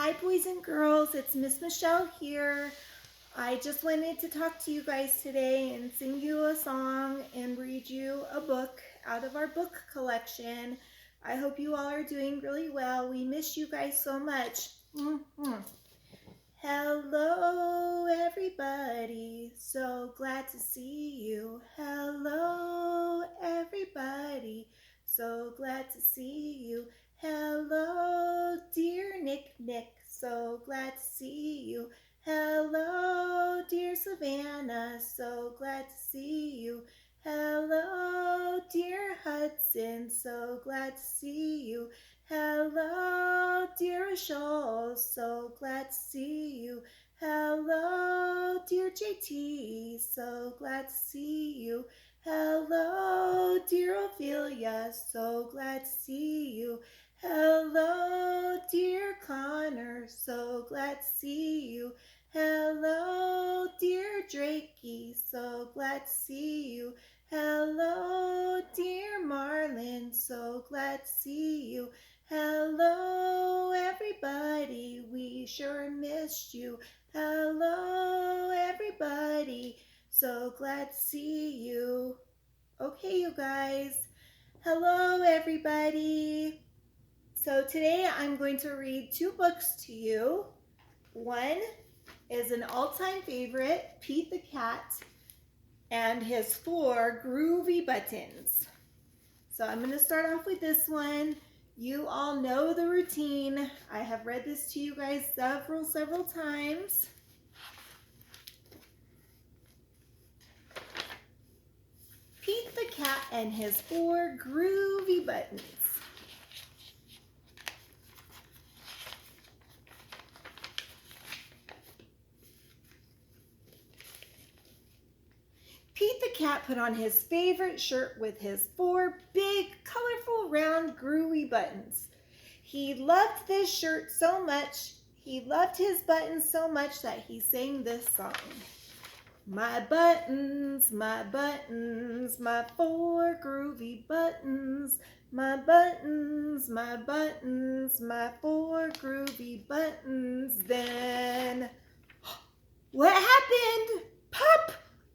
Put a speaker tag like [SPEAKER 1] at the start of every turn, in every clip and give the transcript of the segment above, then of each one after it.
[SPEAKER 1] Hi boys and girls, it's Miss Michelle here. I just wanted to talk to you guys today and sing you a song and read you a book out of our book collection. I hope you all are doing really well. We miss you guys so much. Hello everybody, so glad to see you. Hello everybody, so glad to see you. Hello dear Nick, so glad to see you. Hello dear Savannah, so glad to see you. Hello dear Hudson, so glad to see you. Hello dear Ashol, so glad to see you. Hello dear JT, so glad to see you. Hello dear Ophelia, so glad to see you. Hello dear Connor, so glad to see you. Hello dear Drakey, so glad to see you. Hello dear Marlin, so glad to see you. Hello everybody, we sure missed you. Hello everybody, so glad to see you. Okay, you guys. Hello everybody. So today I'm going to read two books to you. One is an all-time favorite, Pete the Cat, and his 4 groovy buttons. So I'm going to start off with this one. You all know the routine. I have read this to you guys several times. Pete the Cat and his 4 groovy buttons. Pete the Cat put on his favorite shirt with his 4 big, colorful, round, groovy buttons. He loved this shirt so much, he loved his buttons so much that he sang this song. My buttons, my 4 groovy buttons. My buttons, my 4 groovy buttons. Then, what happened? Pop!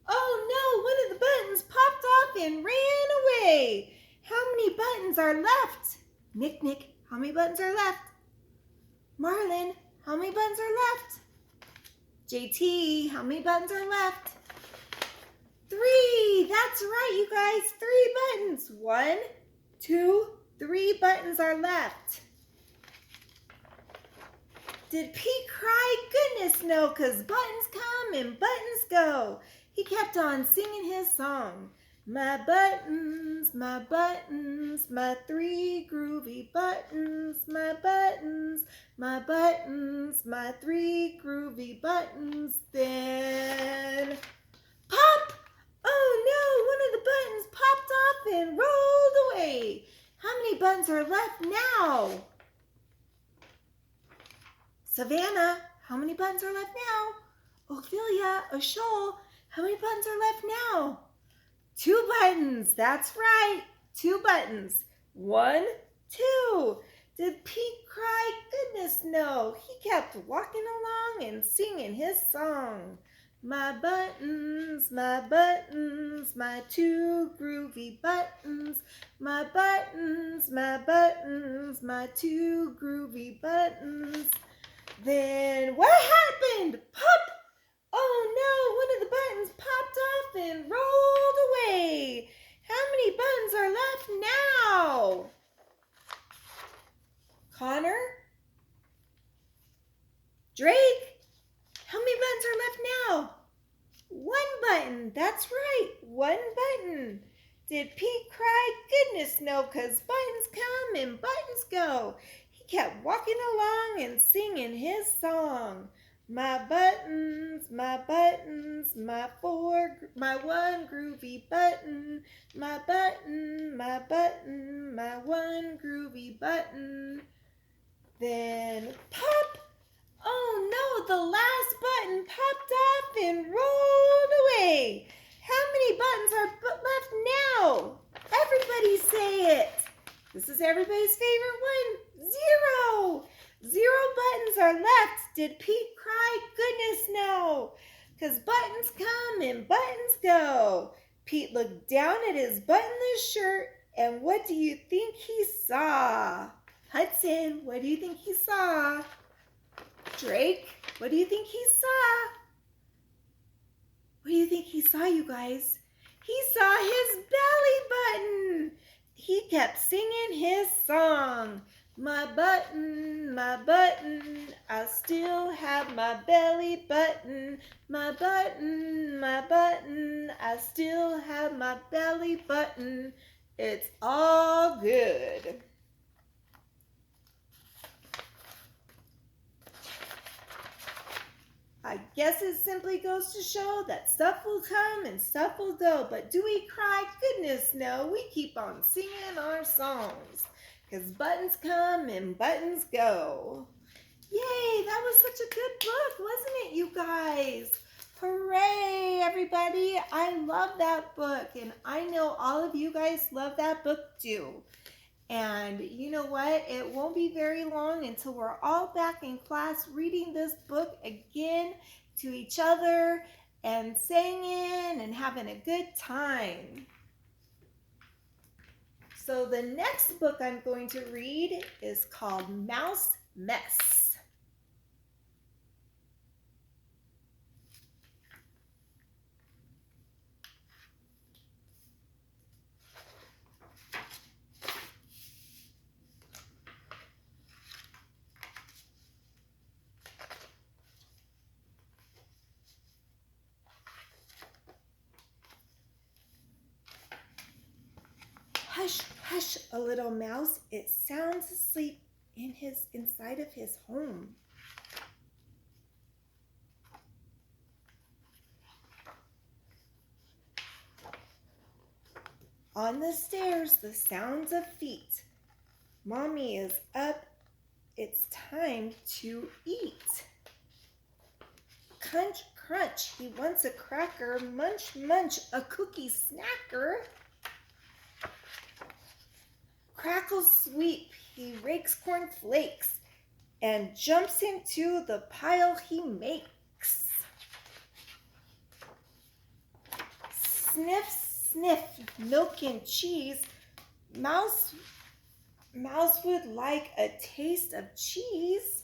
[SPEAKER 1] Oh no, one of the buttons popped off and ran away. How many buttons are left? Nick, how many buttons are left? Marlin, how many buttons are left? JT, how many buttons are left? 3, that's right, you guys, 3 buttons. 1, 2, 3 buttons are left. Did Pete cry? Goodness no, because buttons come and buttons go. He kept on singing his song. My buttons, my 3 groovy buttons. My buttons, my 3 groovy buttons. Then, pop! Oh no, one of the buttons popped off and rolled away. How many buttons are left now? Savannah, how many buttons are left now? Ophelia, Ashol, how many buttons are left now? 2 buttons, that's right, 2 buttons. 1, 2. Did Pete cry? Goodness no, he kept walking along and singing his song. My buttons, my 2 groovy buttons. My buttons, my 2 groovy buttons. Then what happened? Pop! Oh no, one of the buttons popped off and rolled away. How many buttons are left now? Connor? Drake? How many buttons are left now? 1 button, that's right, 1 button. Did Pete cry? Goodness no, because buttons come and buttons go. He kept walking along and singing his song. My buttons, my 1 groovy button. My button, my 1 groovy button. Then pop! Oh no, the last button popped off and rolled away. How many buttons are left now? Everybody say it. This is everybody's favorite one. 0. 0 buttons buttons are left. Did Pete cry? Goodness no. 'Cause buttons come and buttons go. Pete looked down at his buttonless shirt, and what do you think he saw? Hudson, what do you think he saw? Drake, what do you think he saw? What do you think he saw, you guys? He saw his belly button. He kept singing his song. My button, I still have my belly button. My button, I still have my belly button. It's all good. I guess it simply goes to show that stuff will come and stuff will go, but do we cry? Goodness no, we keep on singing our songs, because buttons come and buttons go. Yay, that was such a good book, wasn't it, you guys? Hooray, everybody. I love that book, and I know all of you guys love that book too. And you know what? It won't be very long until we're all back in class reading this book again to each other and singing and having a good time. So the next book I'm going to read is called Mouse Mess. Hush, hush, a little mouse. It sounds asleep inside of his home. On the stairs, the sounds of feet. Mommy is up. It's time to eat. Crunch, crunch. He wants a cracker. Munch, munch, a cookie snacker. Crackle, sweep. He rakes corn flakes and jumps into the pile he makes. Sniff, sniff, milk and cheese. Mouse would like a taste of cheese.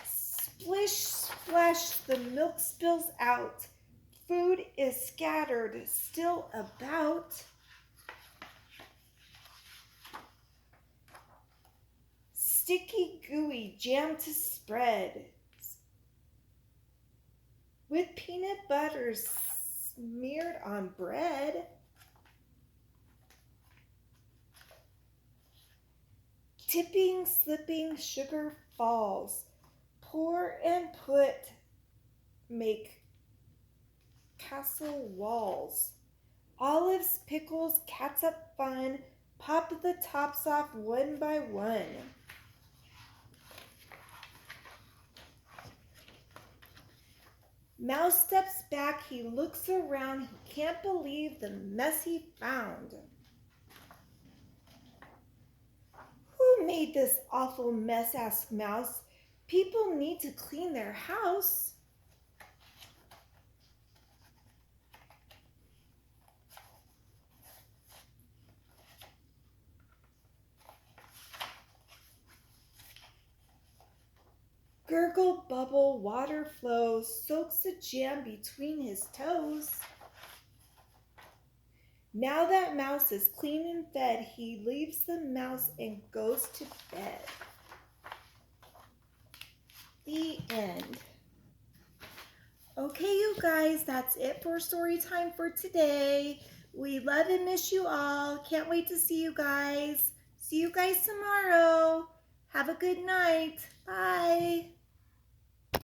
[SPEAKER 1] Splish, splash, the milk spills out. Food is scattered still about. Sticky, gooey jam to spread with peanut butter smeared on bread. Tipping, slipping, sugar falls. Pour and put, make castle walls. Olives, pickles, catsup fun, pop the tops off one by one. Mouse steps back, he looks around, he can't believe the mess he found. Who made this awful mess, asked Mouse. People need to clean their house. Gurgle, bubble, water flows, soaks the jam between his toes. Now that Mouse is clean and fed, he leaves the mouse and goes to bed. The end. Okay, you guys, that's it for story time for today. We love and miss you all. Can't wait to see you guys. See you guys tomorrow. Have a good night. Bye.